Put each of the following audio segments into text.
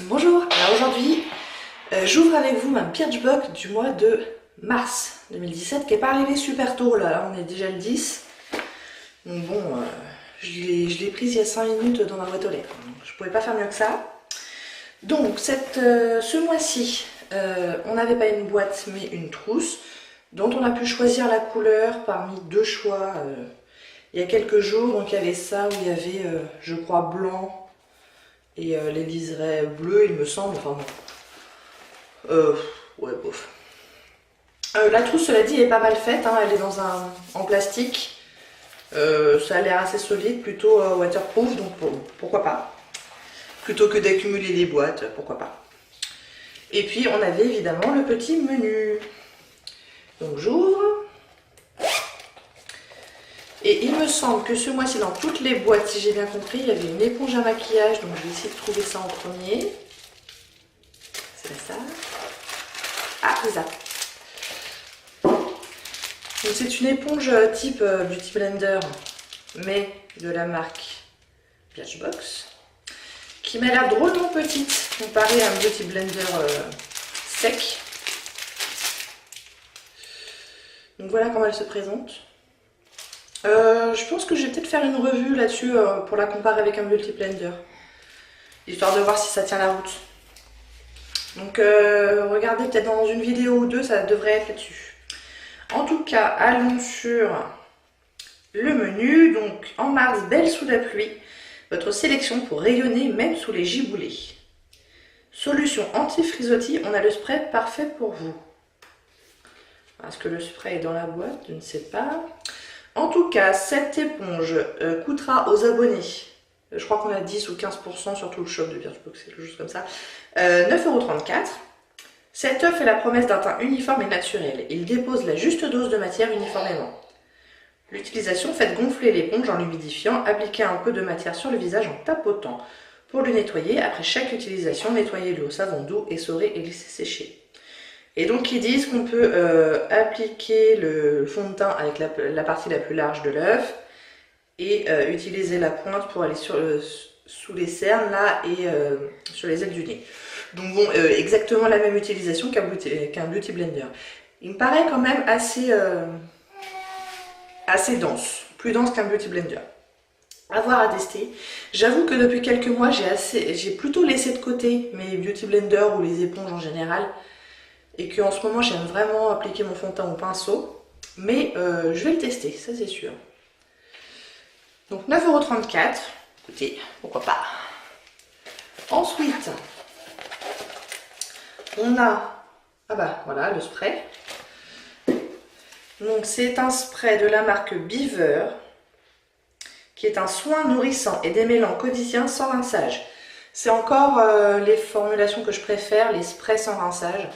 Bonjour, alors aujourd'hui j'ouvre avec vous ma Birchbox du mois de mars 2017 qui n'est pas arrivé super tôt là, on est déjà le 10. Donc bon, je l'ai prise il y a 5 minutes dans ma boîte aux lettres, donc je pouvais pas faire mieux que ça. Donc ce mois-ci, on n'avait pas une boîte mais une trousse dont on a pu choisir la couleur parmi deux choix il y a quelques jours. Donc il y avait ça où il y avait je crois blanc et les liserés bleus il me semble, enfin bon. Ouais bof. La trousse cela dit est pas mal faite, hein. Elle est en plastique. Ça a l'air assez solide, plutôt waterproof, donc pourquoi pas. Plutôt que d'accumuler les boîtes, pourquoi pas. Et puis on avait évidemment le petit menu. Donc j'ouvre. Et il me semble que ce mois-ci, dans toutes les boîtes, si j'ai bien compris, il y avait une éponge à maquillage. Donc je vais essayer de trouver ça en premier. C'est ça. Ah, c'est ça. Donc c'est une éponge type Beauty Blender, mais de la marque Birchbox, qui m'a l'air drôlement petite comparée à un Beauty Blender sec. Donc voilà comment elle se présente. Je pense que je vais peut-être faire une revue là-dessus pour la comparer avec un Beauty Blender, histoire de voir si ça tient la route. Donc regardez peut-être dans une vidéo ou deux, ça devrait être là-dessus. En tout cas, allons sur le menu. Donc en mars, belle sous la pluie, votre sélection pour rayonner même sous les giboulées. Solution anti-frisottis, on a le spray parfait pour vous. Est-ce que le spray est dans la boîte? Je ne sais pas. En tout cas, cette éponge coûtera aux abonnés, je crois qu'on a 10 ou 15% sur tout le shop de Birchbox, c'est quelque chose comme ça, 9,34 €. Cet œuf fait la promesse d'un teint uniforme et naturel. Il dépose la juste dose de matière uniformément. L'utilisation, faites gonfler l'éponge en l'humidifiant, appliquez un peu de matière sur le visage en tapotant. Pour le nettoyer, après chaque utilisation, nettoyez-le au savon doux, essorez et laissez sécher. Et donc ils disent qu'on peut appliquer le fond de teint avec la partie la plus large de l'œuf et utiliser la pointe pour aller sous les cernes là et sur les ailes du nez. Donc bon, exactement la même utilisation qu'un Beauty Blender. Il me paraît quand même assez dense, plus dense qu'un Beauty Blender. À voir, à tester. J'avoue que depuis quelques mois j'ai plutôt laissé de côté mes Beauty Blender ou les éponges en général, et qu'en ce moment j'aime vraiment appliquer mon fond de teint au pinceau, mais je vais le tester, ça c'est sûr. Donc 9,34 €, écoutez, pourquoi pas. Ensuite, on a, ah bah voilà, le spray. Donc c'est un spray de la marque Beaver, qui est un soin nourrissant et démêlant quotidien sans rinçage. C'est encore les formulations que je préfère, les sprays sans rinçage.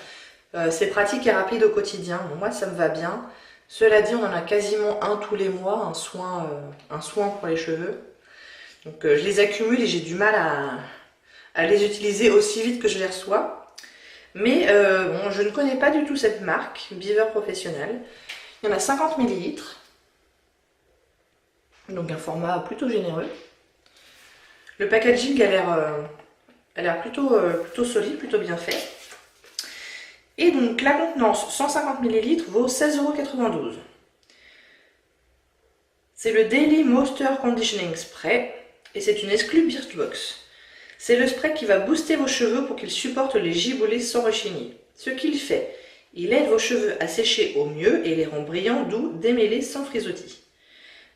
C'est pratique et rapide au quotidien, bon, moi ça me va bien. Cela dit, on en a quasiment un tous les mois, un soin pour les cheveux. Donc je les accumule et j'ai du mal à les utiliser aussi vite que je les reçois. Mais bon, je ne connais pas du tout cette marque, Beaver Professionnel. Il y en a 50 ml, donc un format plutôt généreux. Le packaging a l'air plutôt solide, plutôt bien fait. Et donc la contenance 150 ml vaut 16,92 €. C'est le Daily Moisture Conditioning Spray et c'est une exclue Birchbox. C'est le spray qui va booster vos cheveux pour qu'ils supportent les giboulées sans rechigner. Ce qu'il fait, il aide vos cheveux à sécher au mieux et les rend brillants, doux, démêlés, sans frisottis.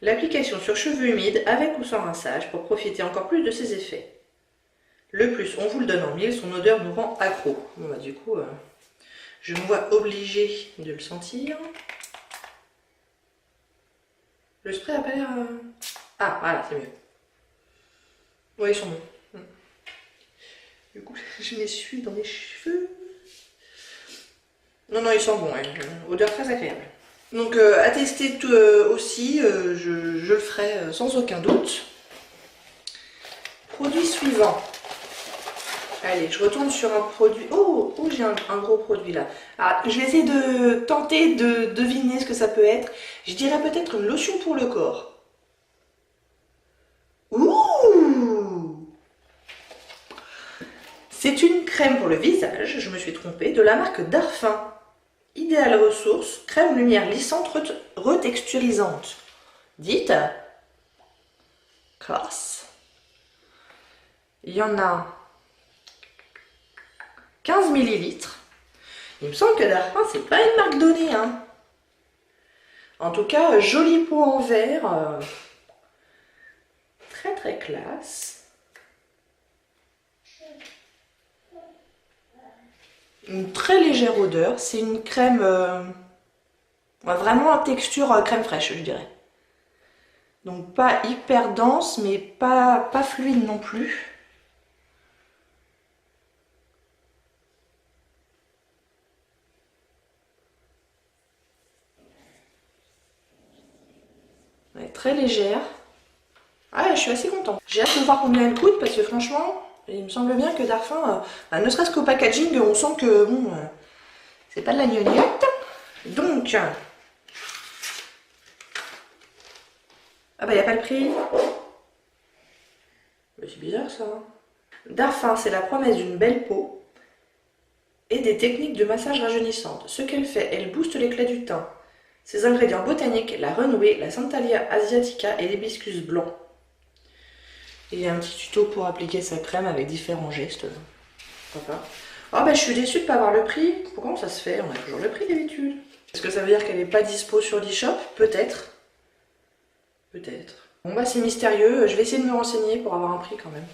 L'application sur cheveux humides avec ou sans rinçage pour profiter encore plus de ses effets. Le plus, on vous le donne en mille, son odeur nous rend accro. Bon bah du coup... je me vois obligée de le sentir. Le spray a pas l'air... Ah, voilà, c'est mieux. Ouais, ils sont bons. Du coup, je m'essuie dans les cheveux. Non, ils sont bons, ouais. Odeur très agréable. Donc, à tester aussi, je le ferai sans aucun doute. Produit suivant. Allez, je retourne sur un produit. Oh, j'ai un gros produit là. Ah, je vais essayer de tenter de deviner ce que ça peut être. Je dirais peut-être une lotion pour le corps. Ouh! C'est une crème pour le visage, je me suis trompée, de la marque Darphin. Idéal ressource, crème lumière lissante retexturisante. Dites. Classe. Il y en a 15 millilitres. Il me semble que Darphin, c'est pas une marque donnée, hein. En tout cas, joli pot en verre. Très très classe. Une très légère odeur. C'est une crème vraiment en texture crème fraîche, je dirais. Donc pas hyper dense, mais pas fluide non plus. Elle est très légère. Ah, je suis assez contente. J'ai hâte de voir combien elle coûte parce que franchement, il me semble bien que Darphin, ne serait-ce qu'au packaging, on sent que bon, c'est pas de la gnognotte. Donc, ah bah il n'y a pas le prix. C'est bizarre ça. Darphin, c'est la promesse d'une belle peau et des techniques de massage rajeunissante. Ce qu'elle fait, elle booste l'éclat du teint. Ses ingrédients botaniques, la renouée, la Santallia asiatica et l'hibiscus blanc. Il y a un petit tuto pour appliquer sa crème avec différents gestes. Pourquoi pas. Oh bah je suis déçue de ne pas avoir le prix. Comment ça se fait? On a toujours le prix d'habitude. Est-ce que ça veut dire qu'elle n'est pas dispo sur l'e-shop? Peut-être. Peut-être. Bon bah c'est mystérieux, je vais essayer de me renseigner pour avoir un prix quand même.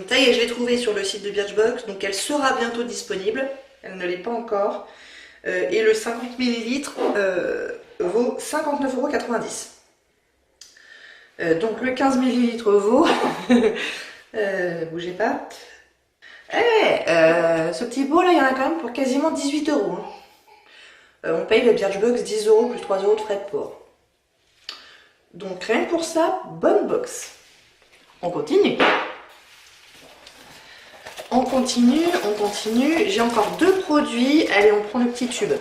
Ça y est, je l'ai trouvée sur le site de Birchbox, donc elle sera bientôt disponible. Elle ne l'est pas encore. Et le 50 ml vaut 59,90 €. Donc le 15 ml vaut... bougez pas. Ce petit pot là, il y en a quand même pour quasiment 18 €. Hein. On paye le Birchbox 10 € plus 3 € de frais de port. Donc rien que pour ça, bonne box. On continue. On continue, on continue. J'ai encore 2 produits. Allez, on prend le petit tube.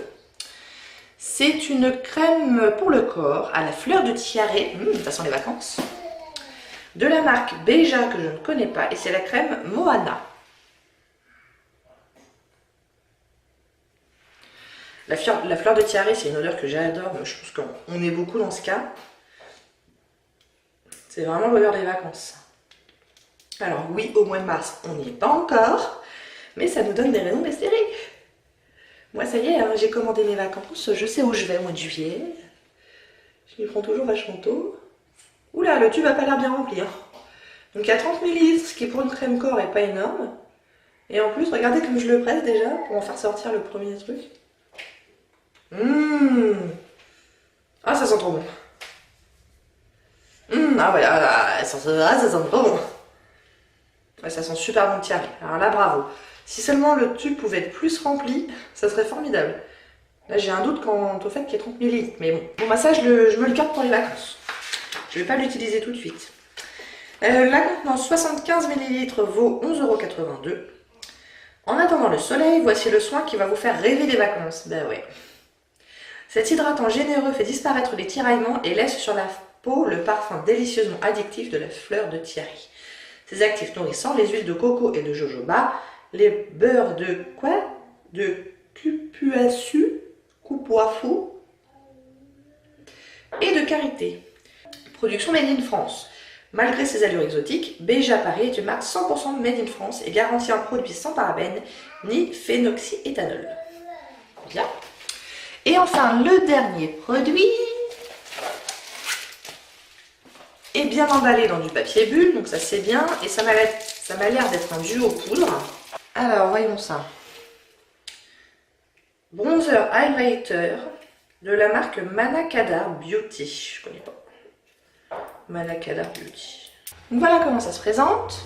C'est une crème pour le corps à la fleur de tiare, ça sent les vacances, de la marque Beja que je ne connais pas, et c'est la crème Moana. La fleur de tiare, c'est une odeur que j'adore, mais je pense qu'on est beaucoup dans ce cas. C'est vraiment l'odeur des vacances. Alors oui, au mois de mars, on n'y est pas encore, mais ça nous donne des raisons d'espérer. Moi, ça y est, hein, j'ai commandé mes vacances, je sais où je vais au mois de juillet. Je m'y prends toujours vachement tôt. Oula, le tube n'a pas l'air bien rempli. Hein. Donc il y a 30 ml, ce qui pour une crème corps est pas énorme. Et en plus, regardez comme je le presse déjà pour en faire sortir le premier truc. Ah, ça sent trop bon. Ah ouais, ça sent trop bon. Ouais, ça sent super bon tiare. Alors là, bravo. Si seulement le tube pouvait être plus rempli, ça serait formidable. Là, j'ai un doute quant au fait qu'il y ait 30 ml. Mais bon, bon bah ça, je me le garde pour les vacances. Je ne vais pas l'utiliser tout de suite. La contenance 75 ml vaut 11,82 €. En attendant le soleil, voici le soin qui va vous faire rêver des vacances. Ben ouais. Cet hydratant généreux fait disparaître les tiraillements et laisse sur la peau le parfum délicieusement addictif de la fleur de tiare. Ces actifs nourrissants, les huiles de coco et de jojoba, les beurres de quoi? De cupuaçu, cupuafu et de karité. Production made in France. Malgré ses allures exotiques, Beja Paris est une marque 100% made in France et garantit un produit sans parabènes ni phénoxyéthanol. Bien. Et enfin, le dernier produit est bien emballé dans du papier bulle, donc ça c'est bien, et ça m'a l'air d'être un duo poudre. Alors, voyons ça. Bronzer highlighter de la marque Manakadar Beauty. Je connais pas. Manakadar Beauty. Donc voilà comment ça se présente.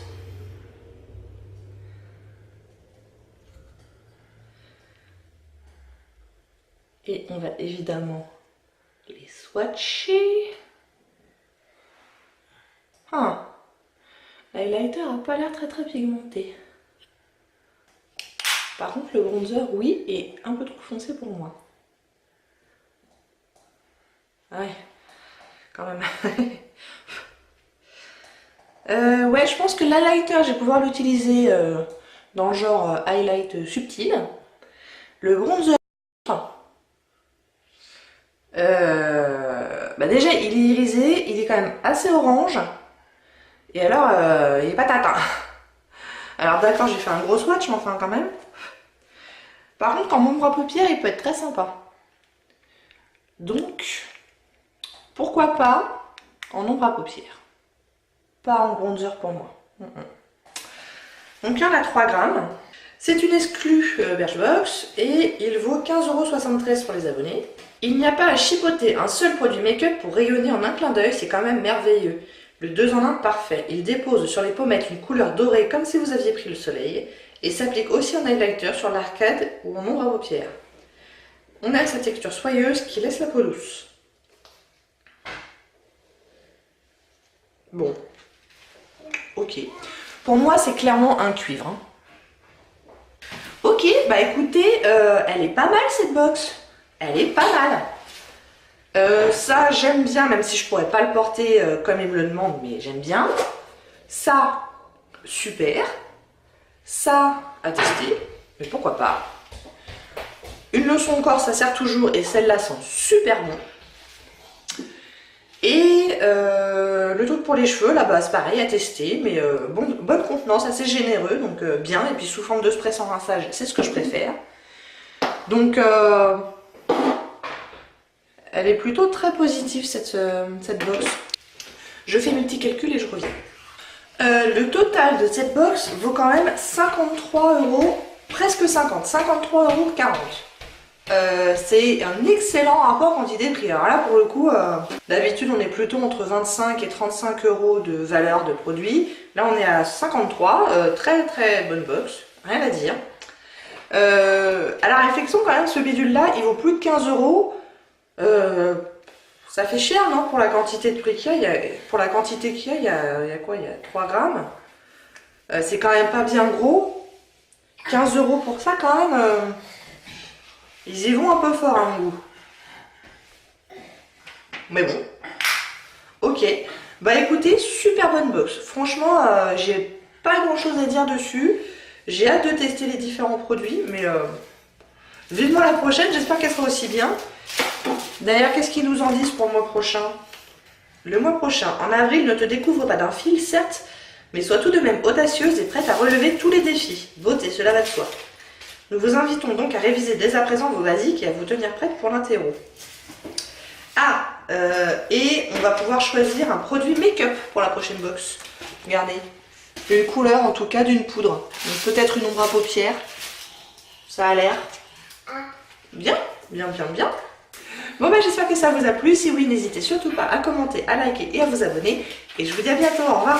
Et on va évidemment les swatcher. L'highlighter n'a pas l'air très pigmenté. Par contre, le bronzer, oui, est un peu trop foncé pour moi. Ouais, quand même. Ouais, je pense que l'highlighter, je vais pouvoir l'utiliser dans le genre highlight subtil. Le bronzer, bah déjà il est irisé, il est quand même assez orange. Et alors, il est patate. Hein. Alors d'accord, j'ai fait un gros swatch, mais enfin quand même. Par contre, en ombre à paupières, il peut être très sympa. Donc, pourquoi pas en ombre à paupières. Pas en bronzer pour moi. Donc il y en a 3 grammes. C'est une exclue Birchbox et il vaut 15,73 € pour les abonnés. Il n'y a pas à chipoter, un seul produit make-up pour rayonner en un clin d'œil, c'est quand même merveilleux. Le 2 en 1 parfait. Il dépose sur les pommettes une couleur dorée comme si vous aviez pris le soleil et s'applique aussi en highlighter sur l'arcade ou en ombre à paupières. On a sa texture soyeuse qui laisse la peau douce. Bon. Ok. Pour moi, c'est clairement un cuivre. Hein. Ok, bah écoutez, elle est pas mal cette box. Elle est pas mal. Ça, j'aime bien, même si je pourrais pas le porter comme il me le demande, mais j'aime bien. Ça, super. Ça, à tester, mais pourquoi pas. Une lotion encore, ça sert toujours, et celle-là sent super bon. Et le truc pour les cheveux, là-bas, c'est pareil, à tester, mais bonne contenance, assez généreux, donc bien. Et puis sous forme de spray sans rinçage, c'est ce que je préfère. Donc, elle est plutôt très positive, cette box. Je fais mes petits calculs et je reviens. Le total de cette box vaut quand même 53 €, presque 50, 53,40 €. C'est un excellent rapport quantité-prix. Alors là, pour le coup, d'habitude, on est plutôt entre 25 et 35 € de valeur de produit. Là, on est à 53, très très bonne box, rien à dire. À la réflexion, quand même, ce bidule-là, il vaut plus de 15 €. Ça fait cher, non, pour la quantité de prix qu'il y a. Pour la quantité qu'il y a, il y a quoi? Il y a 3 grammes. C'est quand même pas bien gros. 15 € pour ça, quand même. Ils y vont un peu fort, à mon goût. Mais bon. Ok. Bah écoutez, super bonne box. Franchement, j'ai pas grand chose à dire dessus. J'ai hâte de tester les différents produits, mais vivement la prochaine. J'espère qu'elle sera aussi bien. D'ailleurs, qu'est-ce qu'ils nous en disent pour le mois prochain? Le mois prochain, en avril, ne te découvre pas d'un fil, certes, mais sois tout de même audacieuse et prête à relever tous les défis. Beauté, cela va de soi. Nous vous invitons donc à réviser dès à présent vos basiques et à vous tenir prête pour l'interro. Ah, et on va pouvoir choisir un produit make-up pour la prochaine box. Regardez. Une couleur, en tout cas, d'une poudre. Donc peut-être une ombre à paupières. Ça a l'air bien, bien, bien, bien. Bon bah j'espère que ça vous a plu, si oui n'hésitez surtout pas à commenter, à liker et à vous abonner et je vous dis à bientôt, au revoir.